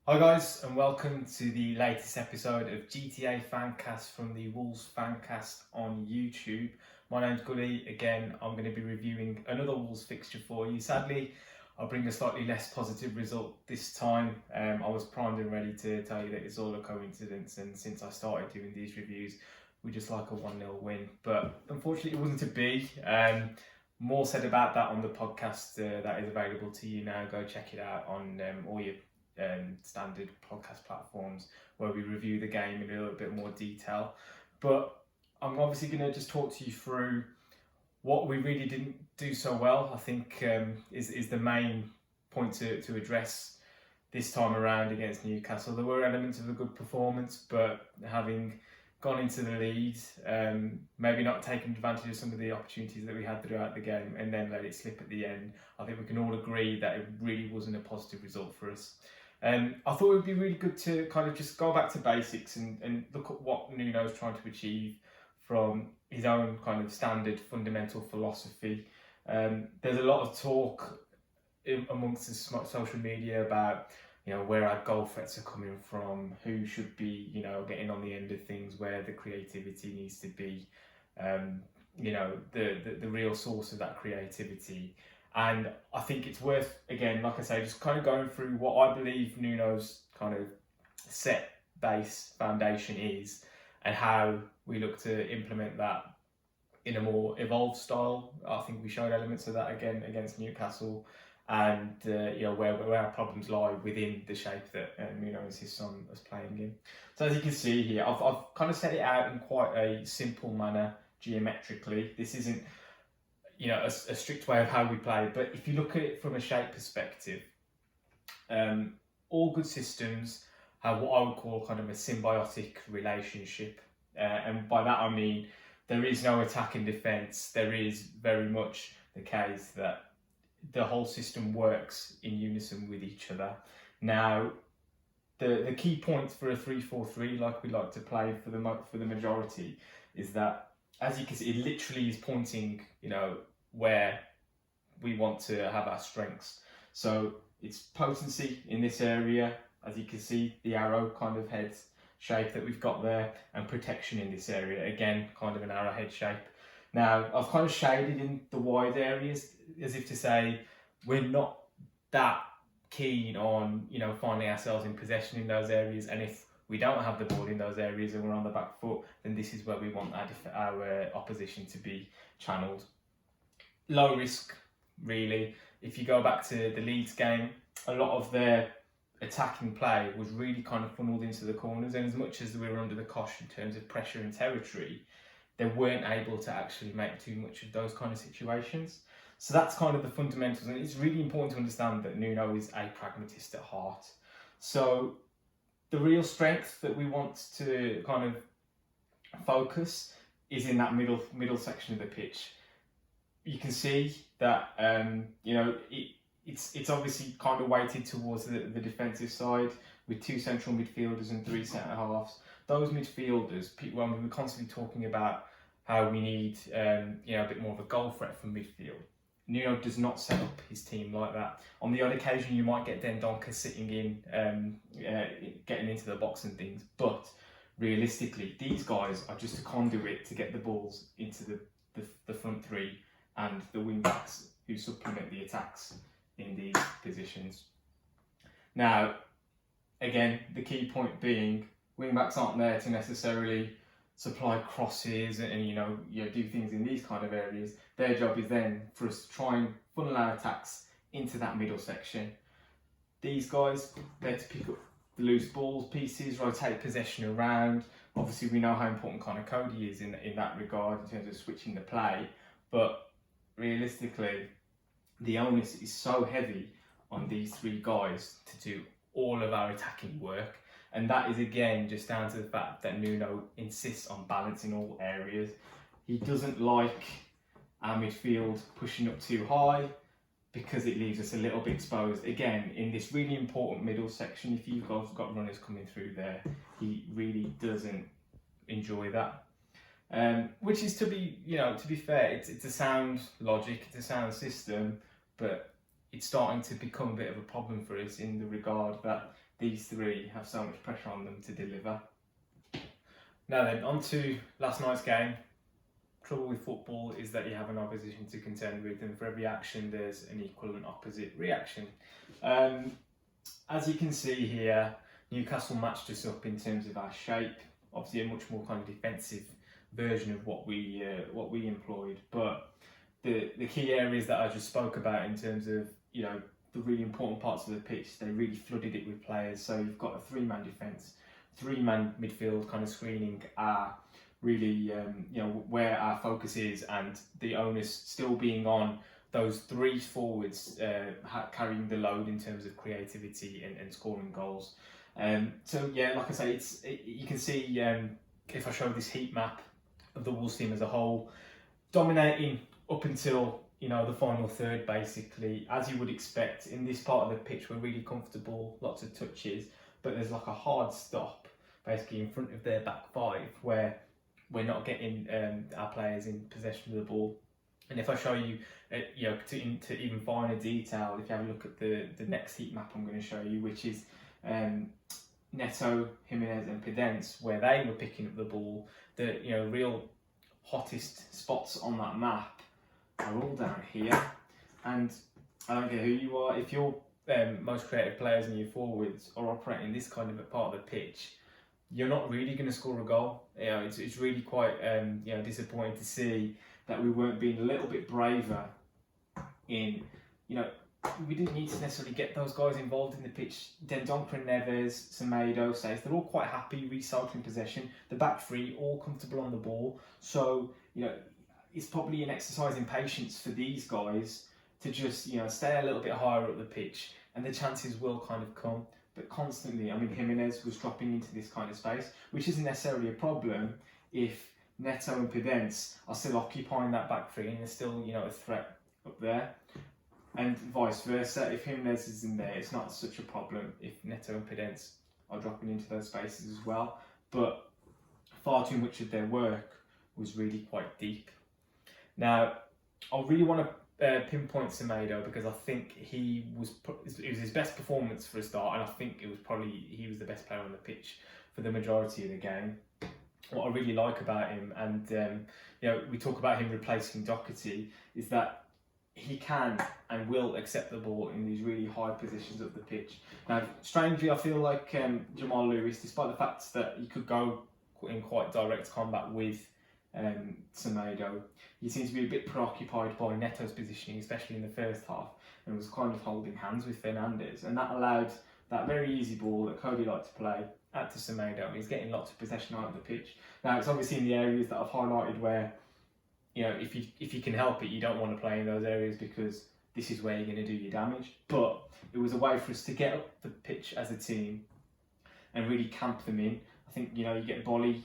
Hi guys, and welcome to the latest episode of GTA Fancast from the Wolves Fancast on YouTube. My name's Gully. Again, I'm going to be reviewing another Wolves fixture for you. Sadly, I'll bring a slightly less positive result this time. I was primed and ready to tell you that it's all a coincidence, and since I started doing these reviews, we just like a 1-0 win. But unfortunately, it wasn't to be. More said about that on the podcast that is available to you now. Go check it out on all your standard podcast platforms where we review the game in a little bit more detail. But I'm obviously going to just talk to you through what we really didn't do so well. I think is the main point to address this time around against Newcastle. There were elements of a good performance, but having gone into the lead, maybe not taking advantage of some of the opportunities that we had throughout the game and then let it slip at the end. I think we can all agree that it really wasn't a positive result for us. I thought it would be really good to kind of just go back to basics and look at what Nuno's trying to achieve from his own kind of standard fundamental philosophy. There's a lot of talk amongst the social media about where our goal threats are coming from, who should be getting on the end of things, where the creativity needs to be, the real source of that creativity. And I think it's worth, again, like I say, just kind of going through what I believe Nuno's kind of set base foundation is and how we look to implement that in a more evolved style. I think we showed elements of that again against Newcastle, and where our problems lie within the shape that Nuno insists on us playing in. So as you can see here, I've kind of set it out in quite a simple manner geometrically. This isn't a strict way of how we play, but if you look at it from a shape perspective, all good systems have what I would call kind of a symbiotic relationship, and by that I mean there is no attack and defence. There is very much the case that the whole system works in unison with each other. Now, the key point for a 3-4-3, like we like to play for the majority, is that, as you can see, it literally is pointing, where we want to have our strengths. So it's potency in this area, as you can see, the arrow kind of head shape that we've got there, and protection in this area, again, kind of an arrowhead shape. Now, I've kind of shaded in the wide areas as if to say we're not that keen on, finding ourselves in possession in those areas, and if we don't have the ball in those areas and we're on the back foot, then this is where we want our opposition to be channeled. Low risk, really. If you go back to the Leeds game, a lot of their attacking play was really kind of funneled into the corners, and as much as we were under the cosh in terms of pressure and territory, they weren't able to actually make too much of those kind of situations. So that's kind of the fundamentals, and it's really important to understand that Nuno is a pragmatist at heart. So the real strength that we want to kind of focus is in that middle section of the pitch. You can see that it's obviously kind of weighted towards the defensive side with two central midfielders and three centre halves. Those midfielders, when we were constantly talking about how we need a bit more of a goal threat from midfield, Nuno does not set up his team like that. On the odd occasion, you might get Dendoncker sitting in, getting into the box and things, but realistically, these guys are just a conduit to get the balls into the front three and the wing backs who supplement the attacks in these positions. Now, again, the key point being, wing backs aren't there to necessarily supply crosses and do things in these kind of areas. Their job is then for us to try and funnel our attacks into that middle section. These guys, they're to pick up the loose balls, pieces, rotate possession around. Obviously, we know how important Connor Cody is in that regard in terms of switching the play, but realistically, the onus is so heavy on these three guys to do all of our attacking work. And that is, again, just down to the fact that Nuno insists on balance in all areas. He doesn't like our midfield pushing up too high because it leaves us a little bit exposed. Again, in this really important middle section, if you've got runners coming through there, he really doesn't enjoy that. Which is, to be fair, it's a sound logic, it's a sound system, but it's starting to become a bit of a problem for us in the regard that these three have so much pressure on them to deliver. Now then, on to last night's game. Trouble with football is that you have an opposition to contend with, and for every action there's an equal and opposite reaction. As you can see here, Newcastle matched us up in terms of our shape. Obviously a much more kind of defensive version of what we employed, but the key areas that I just spoke about in terms of, you know, the really important parts of the pitch, they really flooded it with players. So you've got a three-man defence, three-man midfield kind of screening our really, you know, where our focus is, and the onus still being on those three forwards carrying the load in terms of creativity and scoring goals. So yeah, like I say, you can see if I show this heat map of the Wolves team as a whole, dominating up until, you know, the final third, basically, as you would expect. In this part of the pitch, we're really comfortable, lots of touches, but there's like a hard stop, basically in front of their back five, where we're not getting our players in possession of the ball. And if I show you, you know, to even finer detail, if you have a look at the next heat map I'm going to show you, which is Neto, Jimenez and Pedence, where they were picking up the ball, the, you know, real hottest spots on that map are all down here. And I don't care who you are, if your most creative players and your forwards are operating this kind of a part of the pitch, you're not really going to score a goal. You know, it's really quite you know, disappointing to see that we weren't being a little bit braver in, you know, we didn't need to necessarily get those guys involved in the pitch. Dendoncker, Neves, Semedo, Sace, they're all quite happy recycling possession. The back three, all comfortable on the ball. So, you know, it's probably an exercise in patience for these guys to just, you know, stay a little bit higher up the pitch, and the chances will kind of come. But constantly, I mean, Jimenez was dropping into this kind of space, which isn't necessarily a problem if Neto and Pedence are still occupying that back three and there's still, you know, a threat up there. And vice versa, if Jimenez is in there, it's not such a problem if Neto and Pedence are dropping into those spaces as well. But far too much of their work was really quite deep. Now, I really want to pinpoint Semedo, because I think it was his best performance for a start, and I think he was the best player on the pitch for the majority of the game. What I really like about him, and you know, we talk about him replacing Doherty, is that he can and will accept the ball in these really high positions of the pitch. Now, strangely, I feel like Jamal Lewis, despite the fact that he could go in quite direct combat with Semedo, he seems to be a bit preoccupied by Neto's positioning, especially in the first half, and was kind of holding hands with Fernandes, and that allowed that very easy ball that Cody liked to play out to Semedo, and he's getting lots of possession out of the pitch. Now, it's obviously in the areas that I've highlighted where, you know, if you can help it, you don't want to play in those areas because this is where you're going to do your damage. But it was a way for us to get up the pitch as a team and really camp them in. I think, you know, you get Gully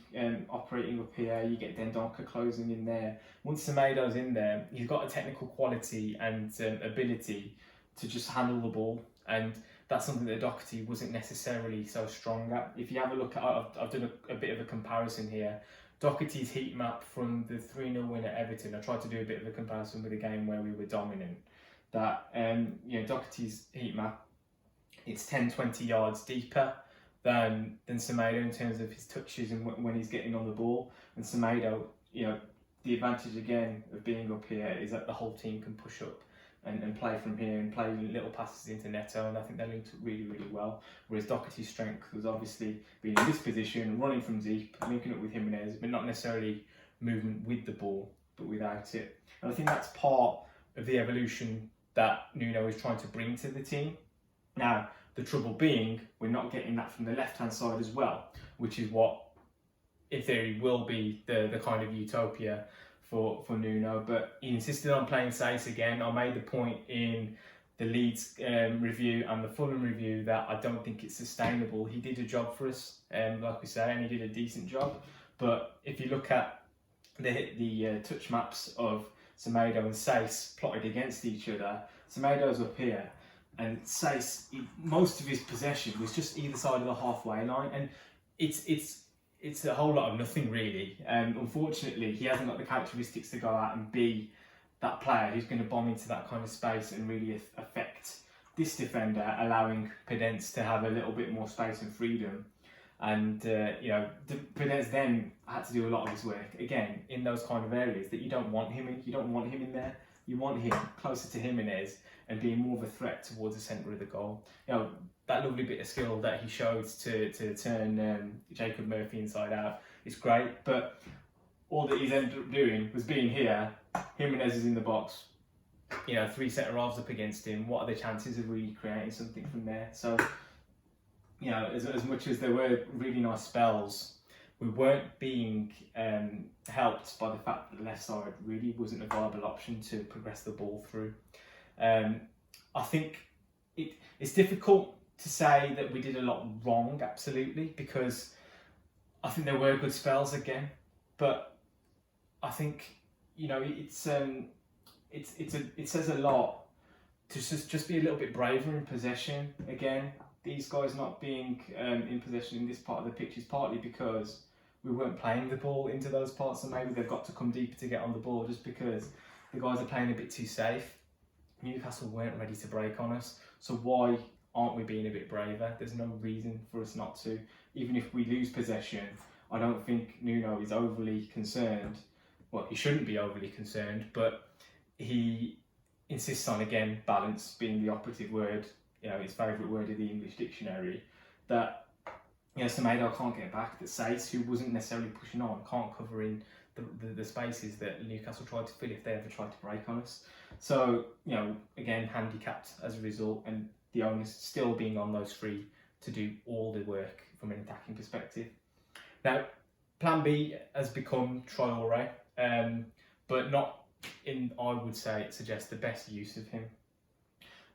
operating up here, you get Dendoncker closing in there. Once Semedo's in there, he's got a technical quality and ability to just handle the ball, and that's something that Doherty wasn't necessarily so strong at. If you have a look at, I've done a bit of a comparison here. Doherty's heat map from the 3-0 win at Everton, I tried to do a bit of a comparison with a game where we were dominant. That, you know, Doherty's heat map, it's 10-20 yards deeper than Semedo in terms of his touches and when he's getting on the ball. And Semedo, you know, the advantage again of being up here is that the whole team can push up and play from here and play little passes into Neto, and I think they linked really, really well. Whereas Doherty's strength was obviously being in this position, running from deep, linking up with Jimenez, but not necessarily movement with the ball, but without it. And I think that's part of the evolution that Nuno is trying to bring to the team. Now, the trouble being, we're not getting that from the left-hand side as well, which is what, in theory, will be the kind of utopia for Nuno. But he insisted on playing Sace again. I made the point in the Leeds review and the Fulham review that I don't think it's sustainable. He did a job for us, like we say, and he did a decent job. But if you look at the touch maps of Semedo and Sace plotted against each other, Semedo's up here, and Sace, most of his possession was just either side of the halfway line, and it's a whole lot of nothing really. Unfortunately, he hasn't got the characteristics to go out and be that player who's going to bomb into that kind of space and really affect this defender, allowing Pedence to have a little bit more space and freedom. And Pedence then had to do a lot of his work again in those kind of areas that you don't want him in. You don't want him in there. You want him closer to Jimenez and being more of a threat towards the centre of the goal. That lovely bit of skill that he showed to turn Jacob Murphy inside out is great, but all that he's ended up doing was being here. Jimenez is in the box. 3 centre halves up against him. What are the chances of really creating something from there? So, as much as there were really nice spells, we weren't being helped by the fact that the left side really wasn't a viable option to progress the ball through. I think it's difficult to say that we did a lot wrong, absolutely, because I think there were good spells again, but I think it says a lot to just be a little bit braver in possession again. These guys not being in possession in this part of the pitch is partly because we weren't playing the ball into those parts, and maybe they've got to come deeper to get on the ball just because the guys are playing a bit too safe. Newcastle weren't ready to break on us, so why aren't we being a bit braver? There's no reason for us not to. Even if we lose possession, I don't think Nuno is overly concerned. Well, he shouldn't be overly concerned, but he insists on, again, balance being the operative word, his favourite word in the English dictionary, that Semedo can't get back, that Sace, who wasn't necessarily pushing on, can't cover in the spaces that Newcastle tried to fill if they ever tried to break on us. So, again, handicapped as a result, and the onus still being on those 3 to do all the work from an attacking perspective. Now, plan B has become Traoré, but not in, I would say, it suggests the best use of him.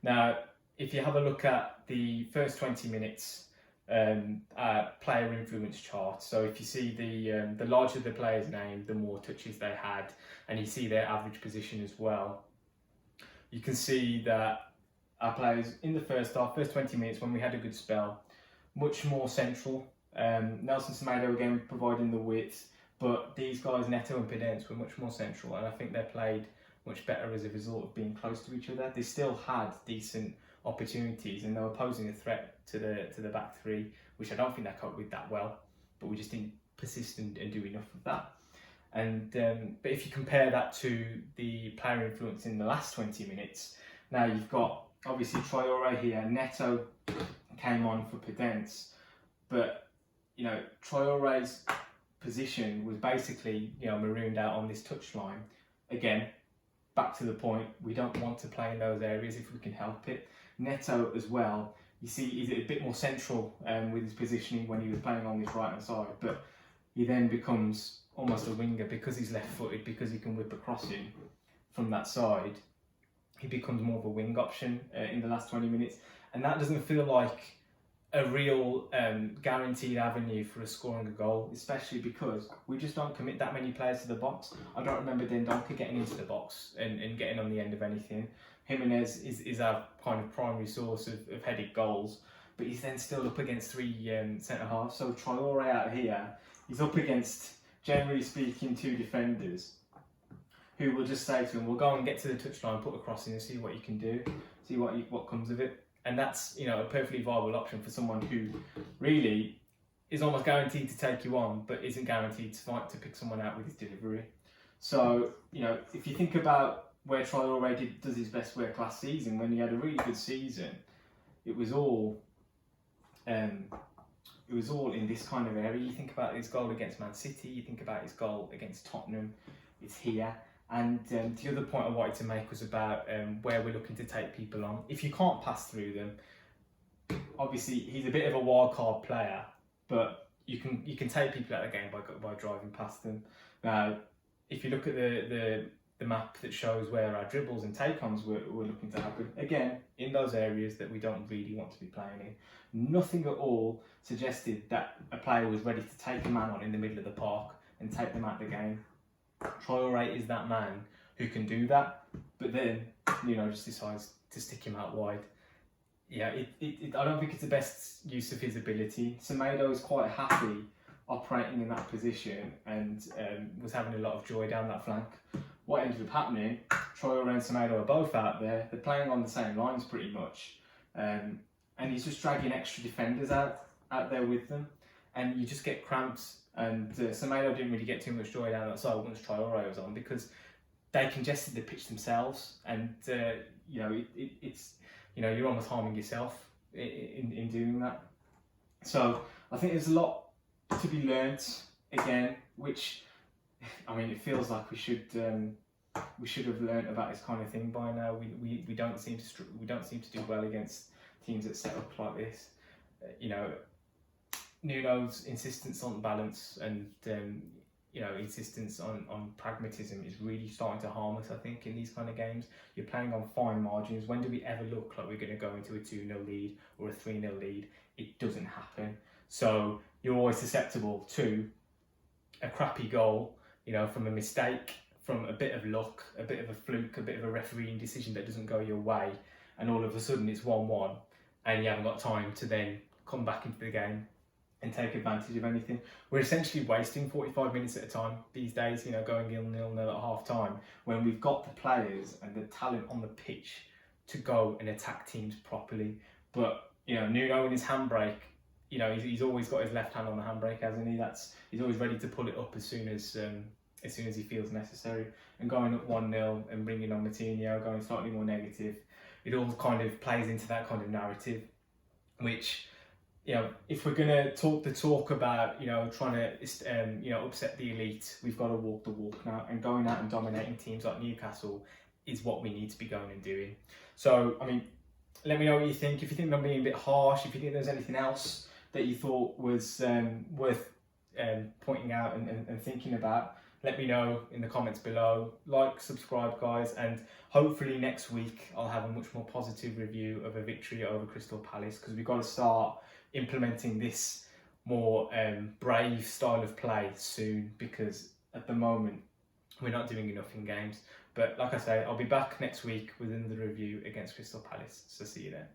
Now, if you have a look at the first 20 minutes player influence chart, so if you see the larger the player's name, the more touches they had, and you see their average position as well, you can see that our players in the first 20 minutes, when we had a good spell, much more central. Nelson Semedo again providing the width, but these guys, Neto and Pedence, were much more central, and I think they played much better as a result of being close to each other. They still had decent opportunities, and they were posing a threat to the back 3, which I don't think they coped with that well, but we just didn't persist and do enough of that. And but if you compare that to the player influence in the last 20 minutes, now you've got obviously Traoré here. Neto came on for Pedence, but Traoré's position was basically marooned out on this touchline. Again, back to the point, we don't want to play in those areas if we can help it. Neto as well, you see he's a bit more central with his positioning when he was playing on this right hand side, but he then becomes almost a winger because he's left footed, because he can whip a crossing from that side. He becomes more of a wing option in the last 20 minutes, and that doesn't feel like a real guaranteed avenue for us scoring a goal, especially because we just don't commit that many players to the box. I don't remember Dendoncker getting into the box and getting on the end of anything. Jimenez is our kind of primary source of headed goals, but he's then still up against 3 centre halves. So Traoré out here, he's up against, generally speaking, 2 defenders who will just say to him, "We'll go and get to the touchline, put a cross in, and see what you can do, see what comes of it." And that's a perfectly viable option for someone who really is almost guaranteed to take you on, but isn't guaranteed to pick someone out with his delivery. So if you think about where Traoré does his best work last season, when he had a really good season, it was all in this kind of area. You think about his goal against Man City, you think about his goal against Tottenham, it's here. And the other point I wanted to make was about where we're looking to take people on. If you can't pass through them, obviously he's a bit of a wild card player, but you can take people out of the game by driving past them. Now, if you look at the map that shows where our dribbles and take-ons were looking to happen, again, in those areas that we don't really want to be playing in, nothing at all suggested that a player was ready to take a man on in the middle of the park and take them out of the game. Traoré is that man who can do that, but then just decides to stick him out wide. I don't think it's the best use of his ability. Semedo is quite happy operating in that position and was having a lot of joy down that flank. what ended up happening, Traore and Semedo are both out there. They're playing on the same lines pretty much. And he's just dragging extra defenders out there with them. And you just get cramps. And Semedo didn't really get too much joy down that side once Traore was on, because they congested the pitch themselves. And, it's, you're almost harming yourself in doing that. So I think there's a lot to be learnt again, which, I mean, it feels like we should have learnt about this kind of thing by now. We don't seem to do well against teams that set up like this. Nuno's insistence on balance and insistence on pragmatism is really starting to harm us, I think, in these kind of games. You're playing on fine margins. When do we ever look like we're going to go into a 2-0 lead or a 3-0 lead? It doesn't happen. So you're always susceptible to a crappy goal, from a mistake, from a bit of luck, a bit of a fluke, a bit of a refereeing decision that doesn't go your way, and all of a sudden it's 1-1, and you haven't got time to then come back into the game and take advantage of anything. We're essentially wasting 45 minutes at a time these days, going 0-0 at half time, when we've got the players and the talent on the pitch to go and attack teams properly. But, Nuno in his handbrake, he's always got his left hand on the handbrake, hasn't he? He's always ready to pull it up as soon as he feels necessary. And going up 1-0 and bringing on Martinho, going slightly more negative, it all kind of plays into that kind of narrative, which, if we're going to talk the talk about, trying to, upset the elite, we've got to walk the walk now. And going out and dominating teams like Newcastle is what we need to be going and doing. So, I mean, let me know what you think. If you think I'm being a bit harsh, if you think there's anything else that you thought was worth pointing out and thinking about, let me know in the comments below. Like, subscribe, guys, and hopefully next week I'll have a much more positive review of a victory over Crystal Palace, because we've got to start implementing this more brave style of play soon, because at the moment we're not doing enough in games. But like I say, I'll be back next week with another review against Crystal Palace, so see you then.